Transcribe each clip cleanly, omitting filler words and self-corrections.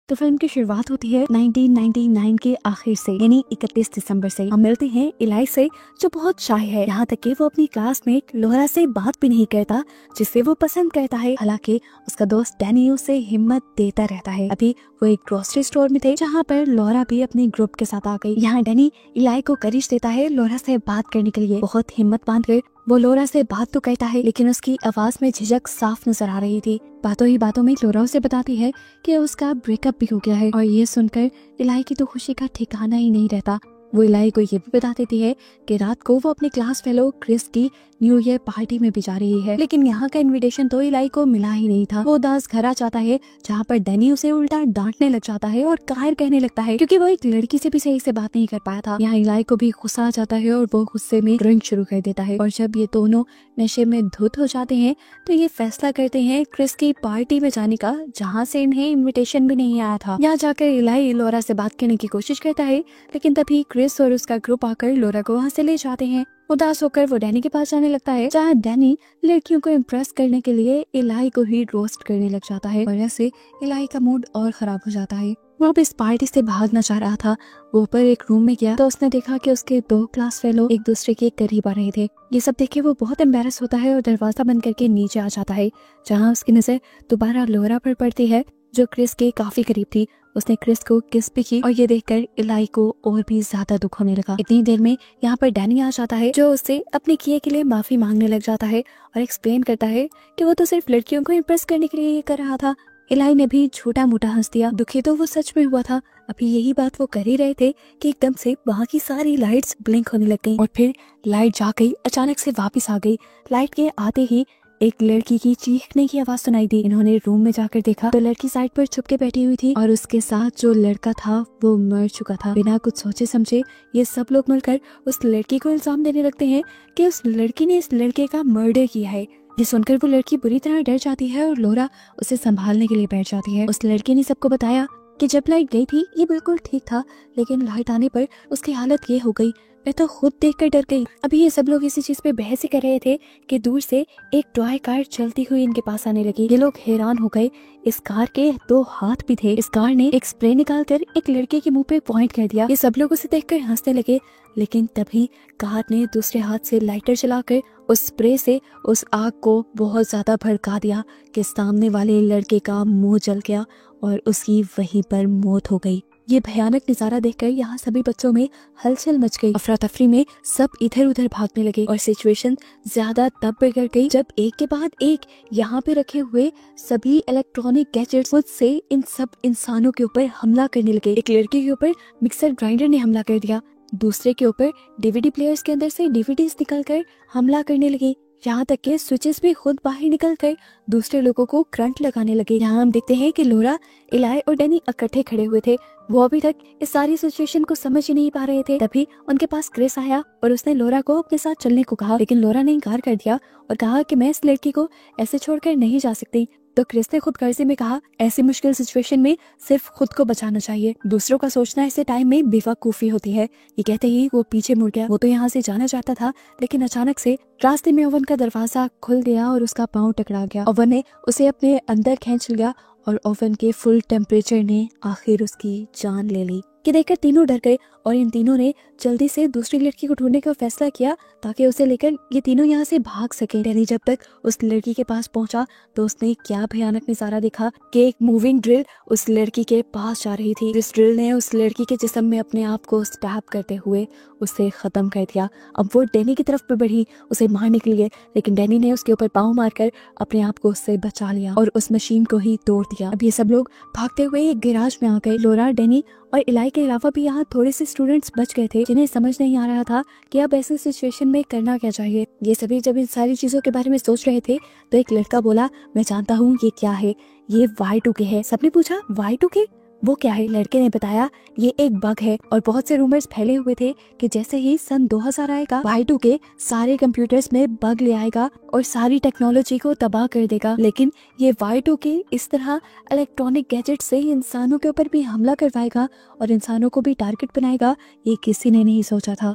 तो फिल्म की शुरुआत होती है 1999 के आखिर से, यानी 31 दिसंबर से। हम मिलते हैं इलाई से, जो बहुत शाय है, यहाँ तक कि वो अपनी क्लासमेट लोरा से बात भी नहीं करता, जिसे वो पसंद करता है। हालांकि उसका दोस्त डैनी उसे हिम्मत देता रहता है। अभी वो एक ग्रोसरी स्टोर में थे, जहाँ पर लोरा भी अपने ग्रुप के साथ आ गई। यहाँ डैनी इलाई को करिश देता है लोरा से बात करने के लिए। बहुत हिम्मत बांध कर वो लोरा से बात तो कहता है, लेकिन उसकी आवाज में झिझक साफ नजर आ रही थी। बातों ही बातों में लोरा उसे बताती है कि उसका ब्रेकअप भी हो गया है, और ये सुनकर इलाई की तो खुशी का ठिकाना ही नहीं रहता। वो इलाई को ये भी बता देती है कि रात को वो अपने क्लास फेलो क्रिस की न्यू ईयर पार्टी में भी जा रही है, लेकिन यहाँ का इनविटेशन तो इलाई को मिला ही नहीं था। वो उदास घर आ जाता है, जहाँ पर डैनी उसे उल्टा डांटने लग जाता है और कायर कहने लगता है, क्योंकि वो एक लड़की से भी सही से बात नहीं कर पाया था। यहाँ इलाई को भी गुस्सा आ जाता है और वो गुस्से में ड्रिंक शुरू कर देता है। और जब ये दोनों नशे में धुत हो जाते हैं तो ये फैसला करते हैं क्रिस की पार्टी में जाने का, जहाँ से इन्हें इन्विटेशन भी नहीं आया था। यहाँ जाकर इलाई लोरा से बात करने की कोशिश करता है, लेकिन तभी क्रिस और उसका ग्रुप आकर लोरा को वहाँ से ले जाते हैं। उदास होकर वो डैनी के पास जाने लगता है, जहाँ डैनी लड़कियों को इम्प्रेस करने के लिए इलाई को ही रोस्ट करने लग जाता है, और ऐसे इलाई का मूड और खराब हो जाता है। वो अब इस पार्टी से भागना चाह रहा था। वो ऊपर एक रूम में गया तो उसने देखा कि उसके दो क्लास फेलो एक दूसरे के करीब आ रहे थे। ये सब देखे वो बहुत एम्बैरस होता है और दरवाजा बंद करके नीचे आ जाता है, जहाँ उसकी नजर दोबारा लोरा पर पड़ती है, जो क्रिस के काफी करीब थी। उसने क्रिस को किस भी की, और ये देखकर इलाई को और भी ज्यादा दुख होने लगा। इतनी देर में यहाँ पर डैनी आ जाता है, जो उससे अपने किए के लिए माफी मांगने लग जाता है और एक्सप्लेन करता है कि वो तो सिर्फ लड़कियों को इम्प्रेस करने के लिए ये कर रहा था। इलाई ने भी छोटा मोटा हंस दिया। दुखी तो वो सच में हुआ था। अभी यही बात वो कर ही रहे थे कि एकदम से वहाँ की सारी लाइट्स ब्लिंक होने लग गई, और फिर लाइट जा गई, अचानक से वापस आ गई। लाइट के आते ही एक लड़की की चीखने की आवाज सुनाई दी। इन्होंने रूम में जाकर देखा तो लड़की साइड पर छुपके बैठी हुई थी, और उसके साथ जो लड़का था वो मर चुका था। बिना कुछ सोचे समझे ये सब लोग मिलकर उस लड़की को इल्जाम देने लगते हैं कि उस लड़की ने इस लड़के का मर्डर किया है। ये सुनकर वो लड़की बुरी तरह डर जाती है और लोरा उसे संभालने के लिए बैठ जाती है। उस लड़की ने सबको बताया कि जब लाइट गई थी ये बिल्कुल ठीक था, लेकिन लाइट आने पर उसकी हालत ये हो गई। मैं तो खुद देखकर डर गई। अभी ये सब लोग इसी चीज पे बहस ही कर रहे थे कि दूर से एक टॉय कार चलती हुई इनके पास आने लगी। ये लोग हैरान हो गए। इस कार के दो हाथ भी थे। इस कार ने एक स्प्रे निकालकर एक लड़के के मुंह पे पॉइंट कर दिया। ये सब लोग उसे देखकर हंसने लगे, लेकिन तभी कार ने दूसरे हाथ से लाइटर चलाकर उस स्प्रे से उस आग को बहुत ज्यादा भड़का दिया कि सामने वाले लड़के का मुंह जल गया और उसकी वहीं पर मौत हो गई। ये भयानक नजारा देखकर यहाँ सभी बच्चों में हलचल मच गई। अफरा तफरी में सब इधर उधर भागने लगे, और सिचुएशन ज्यादा तब बिगड़ गई जब एक के बाद एक यहाँ पे रखे हुए सभी इलेक्ट्रॉनिक गैजेट्स खुद से इन सब इंसानों के ऊपर हमला करने लगे। एक लड़के के ऊपर मिक्सर ग्राइंडर ने हमला कर दिया, दूसरे के ऊपर डीवीडी प्लेयर्स के अंदर से डीवीडीज निकलकर हमला करने लगे। यहाँ तक के स्विचेस भी खुद बाहर निकल कर दूसरे लोगों को करंट लगाने लगे। यहाँ हम देखते हैं कि लोरा, इलाई और डैनी इकट्ठे खड़े हुए थे। वो अभी तक इस सारी सिचुएशन को समझ ही नहीं पा रहे थे। तभी उनके पास क्रिस आया और उसने लोरा को अपने साथ चलने को कहा, लेकिन लोरा ने इनकार कर दिया और कहा कि मैं इस लड़की को ऐसे छोड़कर नहीं जा सकती। तो क्रिस ने खुद गर्जे में कहा, ऐसी मुश्किल सिचुएशन में सिर्फ खुद को बचाना चाहिए, दूसरों का सोचना ऐसे टाइम में बेवकूफी होती है। ये कहते ही वो पीछे मुड़ गया। वो तो यहाँ से जाना चाहता था, लेकिन अचानक से रास्ते में ओवन का दरवाजा खुल गया और उसका पाँव टकरा गया। ओवन ने उसे अपने अंदर खींच लिया और ओवन के फुल टेम्परेचर ने आखिर उसकी जान ले ली। कि देखकर तीनों डर गए और इन तीनों ने जल्दी से दूसरी लड़की को ढूंढने का फैसला किया ताकि उसे लेकर ये तीनों यहाँ से भाग सके। डैनी जब तक उस लड़की के पास पहुंचा तो उसने क्या भयानक नजारा देखा कि एक मूविंग ड्रिल उस लड़की के पास जा रही थी। इस ड्रिल ने उस लड़की के जिस्म में अपने आप को स्टैब करते हुए उसे खत्म कर दिया। अब वो डैनी की तरफ बढ़ी उसे मारने के लिए, लेकिन डैनी ने उसके ऊपर पाँव मारकर अपने आप को उससे बचा लिया और उस मशीन को ही तोड़ दिया। अब ये सब लोग भागते हुए एक गैराज में आ गए। लोरा, डैनी और इलाई के अलावा भी यहाँ थोड़े से स्टूडेंट्स बच गए थे, जिन्हें समझ नहीं आ रहा था कि अब ऐसी सिचुएशन में करना क्या चाहिए। ये सभी जब इन सारी चीजों के बारे में सोच रहे थे तो एक लड़का बोला, मैं जानता हूँ ये क्या है, ये Y2K है। सबने पूछा Y2K वो क्या है? लड़के ने बताया ये एक बग है, और बहुत से रूमर्स फैले हुए थे कि जैसे ही सन 2000 आएगा Y2K सारे कंप्यूटर्स में बग ले आएगा और सारी टेक्नोलॉजी को तबाह कर देगा। लेकिन ये Y2K इस तरह इलेक्ट्रॉनिक गैजेट से इंसानों के ऊपर भी हमला करवाएगा और इंसानों को भी टारगेट बनाएगा, ये किसी ने नहीं सोचा था।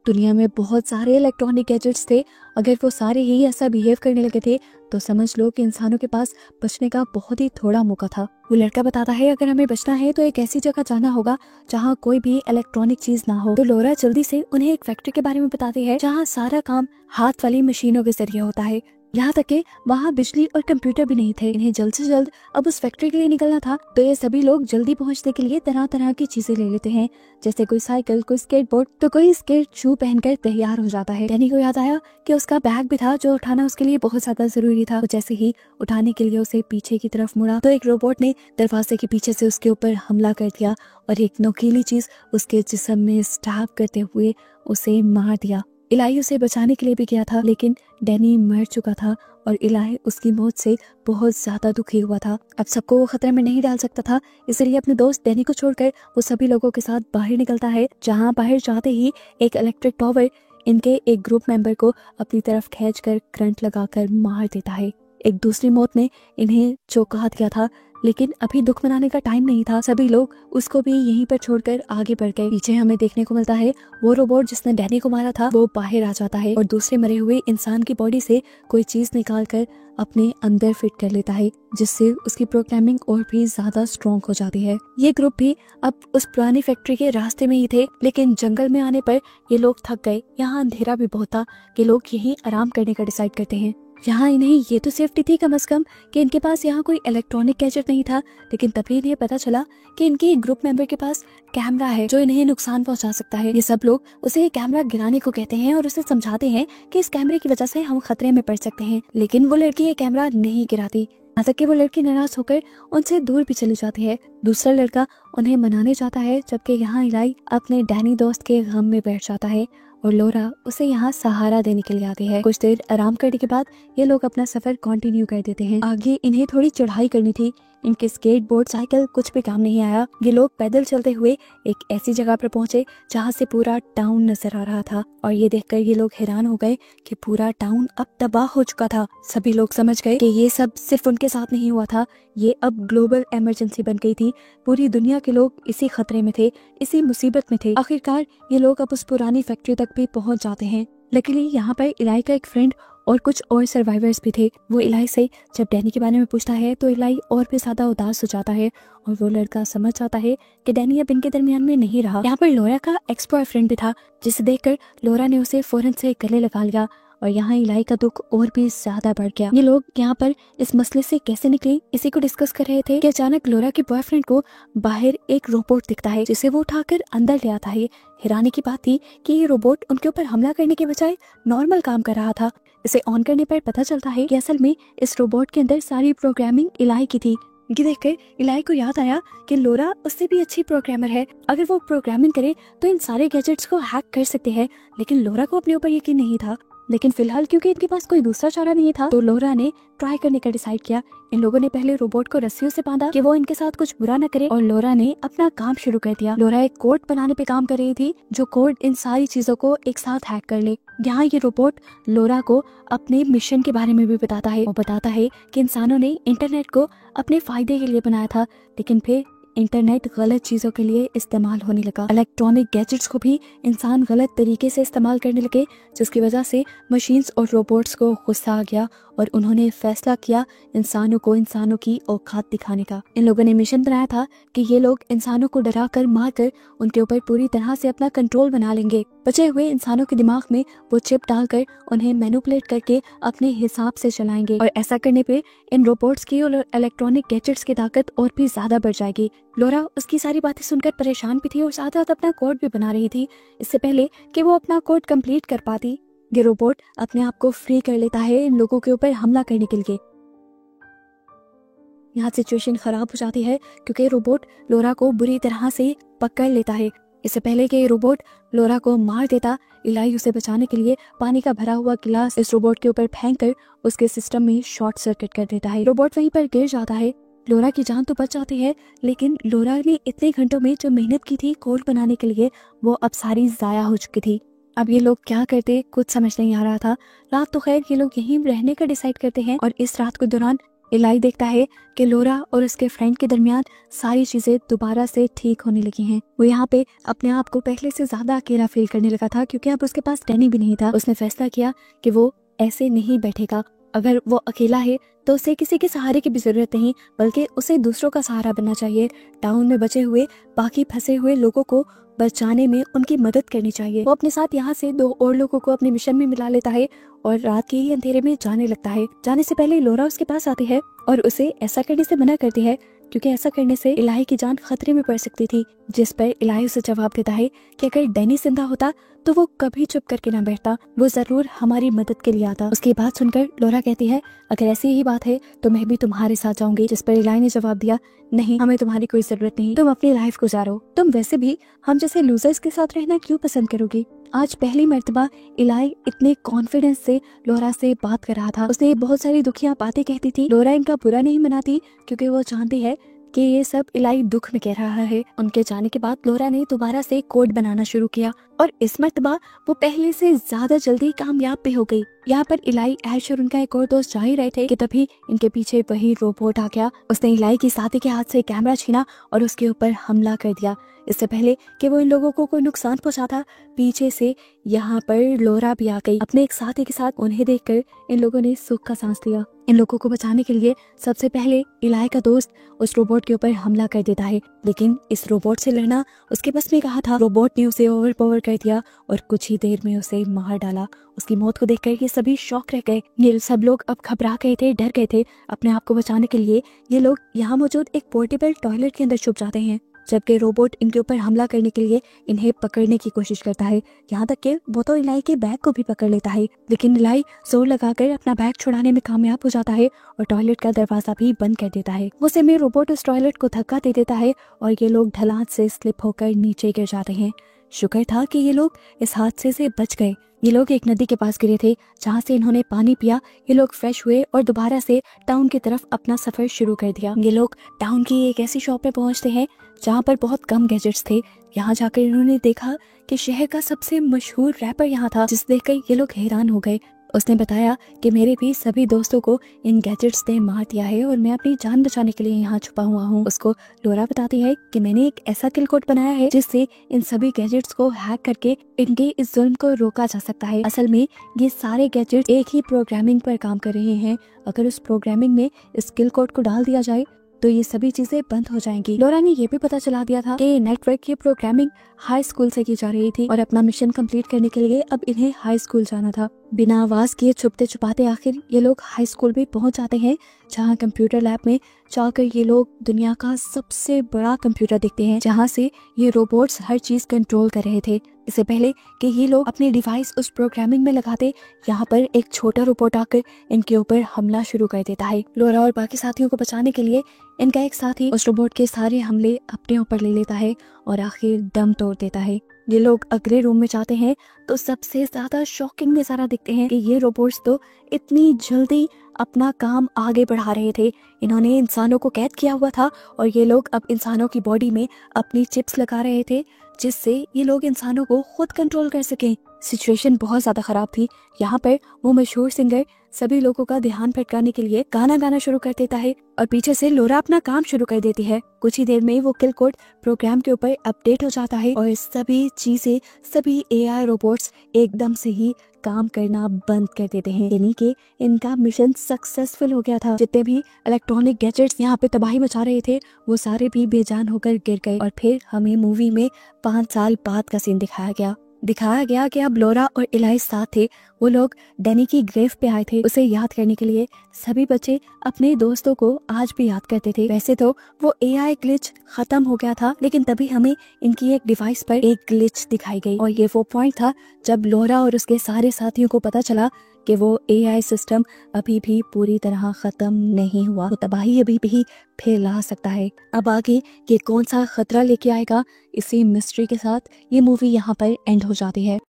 दुनिया में बहुत सारे इलेक्ट्रॉनिक गैजेट्स थे, अगर वो सारे ही ऐसा बिहेव करने लगे थे तो समझ लो कि इंसानों के पास बचने का बहुत ही थोड़ा मौका था। वो लड़का बताता है अगर हमें बचना है तो एक ऐसी जगह जाना होगा जहाँ कोई भी इलेक्ट्रॉनिक चीज ना हो। तो लोरा जल्दी से उन्हें एक फैक्ट्री के बारे में बताती है जहाँ सारा काम हाथ वाली मशीनों के जरिए होता है, यहाँ तक कि वहाँ बिजली और कंप्यूटर भी नहीं थे। इन्हें जल्द से जल्द अब उस फैक्ट्री के लिए निकलना था, तो ये सभी लोग जल्दी पहुँचने के लिए तरह तरह की चीजें ले लेते हैं, जैसे कोई साइकिल, कोई स्केटबोर्ड, तो कोई स्केट शू पहनकर तैयार हो जाता है। डैनी को याद आया कि उसका बैग भी था जो उठाना उसके लिए बहुत ज्यादा जरूरी था। जैसे ही उठाने के लिए उसे पीछे की तरफ मुड़ा तो एक रोबोट ने दरवाजे के पीछे से उसके ऊपर हमला कर दिया और एक नुकीली चीज उसके जिस्म में स्टैब करते हुए उसे मार दिया। इलाई उसे बचाने के लिए भी गया था, लेकिन डैनी मर चुका था और इलाई उसकी मौत से बहुत ज्यादा दुखी हुआ था। अब सबको वो खतरे में नहीं डाल सकता था, इसलिए अपने दोस्त डैनी को छोड़कर वो सभी लोगों के साथ बाहर निकलता है। जहाँ बाहर जाते ही एक इलेक्ट्रिक टॉवर इनके एक ग्रुप मेंबर को अपनी तरफ खींचकर करंट लगाकर मार देता है। एक दूसरी मौत ने इन्हें चौंका दिया था, लेकिन अभी दुख मनाने का टाइम नहीं था। सभी लोग उसको भी यहीं पर छोड़कर आगे बढ़ गए। पीछे हमें देखने को मिलता है वो रोबोट जिसने डैनी को मारा था वो बाहर आ जाता है और दूसरे मरे हुए इंसान की बॉडी से कोई चीज निकाल कर अपने अंदर फिट कर लेता है, जिससे उसकी प्रोग्रामिंग और भी ज्यादा स्ट्रॉन्ग हो जाती है। ये ग्रुप भी अब उस पुरानी फैक्ट्री के रास्ते में ही थे, लेकिन जंगल में आने पर ये लोग थक गए। यहाँ अंधेरा भी बहुत था कि लोग यहीं आराम करने का डिसाइड करते हैं। यहाँ इन्हें ये तो सेफ्टी थी कम से कम कि इनके पास यहाँ कोई इलेक्ट्रॉनिक गैजेट नहीं था, लेकिन तभी इन्हें पता चला कि इनके एक ग्रुप मेंबर के पास कैमरा है जो इन्हें नुकसान पहुंचा सकता है। ये सब लोग उसे कैमरा गिराने को कहते हैं और उसे समझाते हैं कि इस कैमरे की वजह से हम खतरे में पड़ सकते हैं, लेकिन वो लड़की ये कैमरा नहीं गिराती। यहाँ तक कि वो लड़की नाराज होकर उनसे दूर भी चली जाती है। दूसरा लड़का उन्हें मनाने जाता है, जबकि यहाँ इलाई अपने डैनी दोस्त के गम में बैठ जाता है और लोरा उसे यहाँ सहारा देने के लिए आती है। कुछ देर आराम करने के बाद ये लोग अपना सफर कंटिन्यू कर देते हैं। आगे इन्हें थोड़ी चढ़ाई करनी थी, इनके स्केटबोर्ड, साइकिल कुछ भी काम नहीं आया। ये लोग पैदल चलते हुए एक ऐसी जगह पर पहुंचे जहाँ से पूरा टाउन नजर आ रहा था और ये देखकर ये लोग हैरान हो गए कि पूरा टाउन अब तबाह हो चुका था। सभी लोग समझ गए कि ये सब सिर्फ उनके साथ नहीं हुआ था, ये अब ग्लोबल इमरजेंसी बन गई थी। पूरी दुनिया के लोग इसी खतरे में थे, इसी मुसीबत में थे। आखिरकार ये लोग अब उस पुरानी फैक्ट्री तक भी पहुंच जाते हैं। लकीली यहाँ पर इलाई का एक फ्रेंड और कुछ और सर्वाइवर्स भी थे। वो इलाई से जब डैनी के बारे में पूछता है तो इलाई और भी ज्यादा उदास हो जाता है और वो लड़का समझ जाता है कि डैनी अब इनके दरमियान में नहीं रहा। यहाँ पर लोरा का एक्स बॉयफ्रेंड भी था, जिसे देखकर लोरा ने उसे फौरन से गले लगा लिया और यहाँ इलाई का दुख और भी ज्यादा बढ़ गया। ये लोग यहाँ पर इस मसले से कैसे निकले इसी को डिस्कस कर रहे थे कि अचानक लोरा के बॉयफ्रेंड को बाहर एक रोबोट दिखता है, जिसे वो उठाकर अंदर ले आता है। हैरानी की बात थी कि ये रोबोट उनके ऊपर हमला करने के बजाय नॉर्मल काम कर रहा था। इसे ऑन करने पर पता चलता है कि असल में इस रोबोट के अंदर सारी प्रोग्रामिंग इलाई की थी। ये देखकर इलाई को याद आया कि लोरा उससे भी अच्छी प्रोग्रामर है, अगर वो प्रोग्रामिंग करे तो इन सारे गैजेट्स को हैक कर सकते हैं। लेकिन लोरा को अपने ऊपर यकीन नहीं था, लेकिन फिलहाल क्योंकि इनके पास कोई दूसरा चारा नहीं था तो लोरा ने ट्राई करने का डिसाइड किया। इन लोगों ने पहले रोबोट को रस्सियों से बांधा कि वो इनके साथ कुछ बुरा न करे और लोरा ने अपना काम शुरू कर दिया। लोरा एक कोड बनाने पे काम कर रही थी जो कोड इन सारी चीजों को एक साथ हैक कर ले। यहाँ ये रोबोट लोरा को अपने मिशन के बारे में भी बताता है। वो बताता है कि इंसानों ने इंटरनेट को अपने फायदे के लिए बनाया था, लेकिन फिर इंटरनेट गलत चीजों के लिए इस्तेमाल होने लगा। इलेक्ट्रॉनिक गैजेट्स को भी इंसान गलत तरीके से इस्तेमाल करने लगे, जिसकी वजह से मशीन्स और रोबोट्स को गुस्सा आ गया और उन्होंने फैसला किया इंसानों को इंसानों की औकात दिखाने का। इन लोगों ने मिशन बनाया था कि ये लोग इंसानों को डरा कर मार कर उनके ऊपर पूरी तरह से अपना कंट्रोल बना लेंगे। बचे हुए इंसानों के दिमाग में वो चिप डालकर उन्हें मैनिपुलेट करके अपने हिसाब से चलाएंगे और ऐसा करने पे इन रोबोट्स की और इलेक्ट्रॉनिक गैजेट्स की ताकत और भी ज्यादा बढ़ जाएगी। लोरा उसकी सारी बातें सुनकर परेशान भी थी और साथ साथ अपना कोड भी बना रही थी, इससे पहले कि वो अपना कोड कंप्लीट कर पाती। ये रोबोट अपने आप को फ्री कर लेता है इन लोगों के ऊपर हमला करने के लिए। यहाँ सिचुएशन खराब हो जाती है क्योंकि रोबोट लोरा को बुरी तरह से पकड़ लेता है। इससे पहले कि रोबोट लोरा को मार देता, इलाई उसे बचाने के लिए पानी का भरा हुआ गिलास इस रोबोट के ऊपर फेंक कर उसके सिस्टम में शॉर्ट सर्किट कर देता है। रोबोट वहीं पर गिर जाता है। लोरा की जान तो बच जाती है, लेकिन लोरा ने इतने घंटों में जो मेहनत की थी कोड बनाने के लिए वो अब सारी जाया हो चुकी थी। अब ये लोग क्या करते कुछ समझ नहीं आ रहा था। रात तो खैर ये लोग यहीं रहने का डिसाइड करते हैं और इस रात के दौरान इलाई देखता है कि लोरा और उसके फ्रेंड के दरमियान सारी चीजें दोबारा से ठीक होने लगी हैं। वो यहाँ पे अपने आप को पहले से ज्यादा अकेला फील करने लगा था, क्योंकि अब उसके पास डैनी भी नहीं था। उसने फैसला किया कि वो ऐसे नहीं बैठेगा। अगर वो अकेला है तो उसे किसी के सहारे की भी जरूरत नहीं, बल्कि उसे दूसरों का सहारा बनना चाहिए। टाउन में बचे हुए बाकी फंसे हुए लोगों को बचाने में उनकी मदद करनी चाहिए। वो अपने साथ यहाँ से 2 और लोगों को अपने मिशन में मिला लेता है और रात के ही अंधेरे में जाने लगता है। जाने से पहले लोरा उसके पास आती है और उसे ऐसा करने से मना करती है, क्योंकि ऐसा करने से इलाही की जान खतरे में पड़ सकती थी। जिस पर इलाही उसे जवाब देता है कि अगर डैनी जिंदा होता तो वो कभी चुप करके ना बैठता, वो जरूर हमारी मदद के लिए आता। उसकी बात सुनकर लोरा कहती है, अगर ऐसी ही बात है तो मैं भी तुम्हारे साथ जाऊंगी। जिस पर इलाही ने जवाब दिया, नहीं, हमें तुम्हारी कोई जरूरत नहीं, तुम अपनी लाइफ गुजारो। तुम वैसे भी हम जैसे लूजर्स के साथ रहना क्यों पसंद करोगी। आज पहली मर्तबा इलाई इतने कॉन्फिडेंस से लोरा से बात कर रहा था। उसने बहुत सारी दुखिया बातें कहती थी। लोरा इनका बुरा नहीं मनाती, क्योंकि वो जानती है कि ये सब इलाई दुख में कह रहा है। उनके जाने के बाद लोरा ने दोबारा से कोड बनाना शुरू किया और इस मर्तबा वो पहले से ज्यादा जल्दी कामयाब भी हो गई। यहाँ पर इलाई, ऐश और उनका एक और दोस्त जा ही रहे थे कि तभी इनके पीछे वही रोबोट आ गया। उसने इलाई की साथी के हाथ से कैमरा छीना और उसके ऊपर हमला कर दिया। इससे पहले कि वो इन लोगों को कोई नुकसान पहुंचाता, पीछे से यहाँ पर लोरा भी आ गई। अपने एक साथी के साथ उन्हें देखकर इन लोगों ने सुख का सांस लिया। इन लोगों को बचाने के लिए सबसे पहले इलाई का दोस्त उस रोबोट के ऊपर हमला कर देता है, लेकिन इस रोबोट से लड़ना उसके बस में कहा था। रोबोट ने उसे ओवरपावर कर दिया और कुछ ही देर में उसे मार डाला। उसकी मौत को देखकर ये सभी शॉक रह गए। ये सब लोग अब घबरा गए थे, डर गए थे। अपने आप को बचाने के लिए ये लोग यहाँ मौजूद एक पोर्टेबल टॉयलेट के अंदर छुप जाते हैं, जबकि रोबोट इनके ऊपर हमला करने के लिए इन्हें पकड़ने की कोशिश करता है। यहाँ तक कि वो तो इलाई के बैग को भी पकड़ लेता है, लेकिन इलाई जोर लगाकर अपना बैग छुड़ाने में कामयाब हो जाता है और टॉयलेट का दरवाजा भी बंद कर देता है। उस समय रोबोट उस टॉयलेट को धक्का दे देता है और ये लोग ढलान से स्लिप होकर नीचे गिर जाते हैं। शुक्र था कि ये लोग इस हादसे से बच गए। ये लोग एक नदी के पास गिरे थे, जहाँ से इन्होंने पानी पिया। ये लोग फ्रेश हुए और दोबारा से टाउन की तरफ अपना सफर शुरू कर दिया। ये लोग टाउन की एक ऐसी शॉप में पहुँचते हैं जहाँ पर बहुत कम गैजेट्स थे। यहाँ जाकर इन्होंने देखा कि शहर का सबसे मशहूर रैपर यहाँ था, जिसे देखकर ये लोग हैरान हो गए। उसने बताया कि मेरे भी सभी दोस्तों को इन गैजेट्स ने मार दिया है और मैं अपनी जान बचाने के लिए यहाँ छुपा हुआ हूँ। उसको लोरा बताती है कि मैंने एक ऐसा किल कोड बनाया है जिससे इन सभी गैजेट्स को हैक करके इनके इस जुल्म को रोका जा सकता है। असल में ये सारे गैजेट्स एक ही प्रोग्रामिंग पर काम कर रहे हैं। अगर उस प्रोग्रामिंग में इस किल कोड को डाल दिया जाए तो ये सभी चीजें बंद हो जाएंगी। लोरा ने ये भी पता चला दिया था कि नेटवर्क की प्रोग्रामिंग हाई स्कूल से की जा रही थी और अपना मिशन कंप्लीट करने के लिए अब इन्हें हाई स्कूल जाना था। बिना आवाज किए छुपते छुपाते आखिर ये लोग हाई स्कूल भी पहुंच जाते हैं, जहां कंप्यूटर लैब में जाकर ये लोग दुनिया का सबसे बड़ा कंप्यूटर देखते हैं, जहां से ये रोबोट्स हर चीज कंट्रोल कर रहे थे। इससे पहले कि ये लोग अपने डिवाइस उस प्रोग्रामिंग में लगाते, यहाँ पर एक छोटा रोबोट आकर इनके ऊपर हमला शुरू कर देता है। लोरा और बाकी साथियों को बचाने के लिए इनका एक साथी उस रोबोट के सारे हमले अपने ऊपर ले लेता है और आखिर दम तोड़ देता है। ये लोग अगले रूम में जाते हैं तो सबसे ज्यादा शॉकिंग नजारा देखते हैं कि ये रोबोट्स तो इतनी जल्दी अपना काम आगे बढ़ा रहे थे। इन्होंने इंसानों को कैद किया हुआ था और ये लोग अब इंसानों की बॉडी में अपनी चिप्स लगा रहे थे, जिससे ये लोग इंसानों को खुद कंट्रोल कर सकें। सिचुएशन बहुत ज्यादा खराब थी। यहाँ पर वो मशहूर सिंगर सभी लोगों का ध्यान भटकाने के लिए गाना गाना शुरू कर देता है और पीछे से लोरा अपना काम शुरू कर देती है। कुछ ही देर में वो किल कोड प्रोग्राम के ऊपर अपडेट हो जाता है और सभी चीजें, सभी एआई रोबोट्स एकदम से ही काम करना बंद कर देते हैं, यानी कि इनका मिशन सक्सेसफुल हो गया था। जितने भी इलेक्ट्रॉनिक गैजेट्स यहाँ पे तबाही मचा रहे थे वो सारे भी बेजान होकर गिर गए और फिर हमें मूवी में 5 साल बाद का सीन दिखाया गया कि अब लोरा और इलाई साथ थे। वो लोग डैनी की ग्रेव पे आए थे उसे याद करने के लिए। सभी बच्चे अपने दोस्तों को आज भी याद करते थे। वैसे तो वो एआई ग्लिच खत्म हो गया था, लेकिन तभी हमें इनकी एक डिवाइस पर एक ग्लिच दिखाई गई और ये वो पॉइंट था जब लोरा और उसके सारे साथियों को पता चला कि वो एआई सिस्टम अभी भी पूरी तरह खत्म नहीं हुआ, वो तबाही अभी भी फैला सकता है। अब आगे ये कौन सा खतरा लेके आएगा, इसी मिस्ट्री के साथ ये मूवी यहाँ पर एंड हो जाती है।